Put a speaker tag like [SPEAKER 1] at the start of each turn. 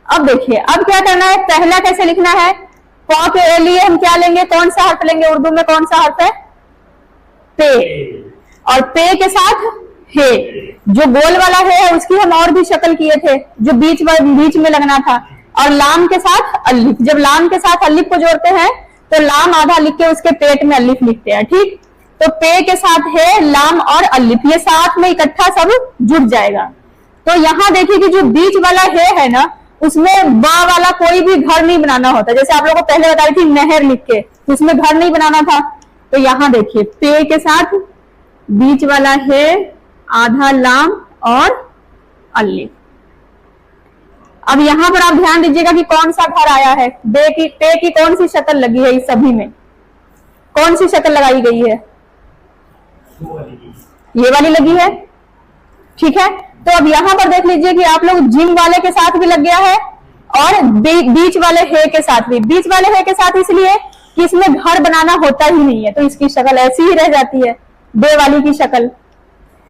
[SPEAKER 1] अब देखिए, अब क्या करना है, पहला कैसे लिखना है, प के लिए हम क्या लेंगे, कौन सा हर्फ लेंगे, उर्दू में कौन सा हर्फ है, पे, और पे के साथ हे, जो गोल वाला है उसकी हम और भी शक्ल किए थे, जो बीच में लगना था, और लाम के साथ अलिफ, जब लाम के साथ अलिफ को जोड़ते हैं तो लाम आधा लिख के उसके पेट में अलिफ लिखते हैं, ठीक। तो पे के साथ है, लाम और अलिफ, ये साथ में इकट्ठा सब जुड़ जाएगा। तो यहाँ देखिए कि जो बीच वाला है ना, उसमें बा वाला कोई भी घर नहीं बनाना होता, जैसे आप लोगों को पहले बता रही थी नहर लिख के, उसमें घर नहीं बनाना था। तो यहाँ देखिए पे के साथ बीच वाला है, आधा लाम और अलिफ। अब यहाँ पर आप ध्यान दीजिएगा कि कौन सा घर आया है, पे की कौन सी शक्ल लगी है, इस सभी में कौन सी शक्ल लगाई गई है, ये वाली लगी है, ठीक है। तो अब यहाँ पर देख लीजिए कि आप लोग जिम वाले के साथ भी लग गया है और बीच वाले है के साथ भी, बीच वाले है के साथ इसलिए कि इसमें घर बनाना होता ही नहीं है, तो इसकी शक्ल ऐसी ही रह जाती है, बे वाली की शक्ल।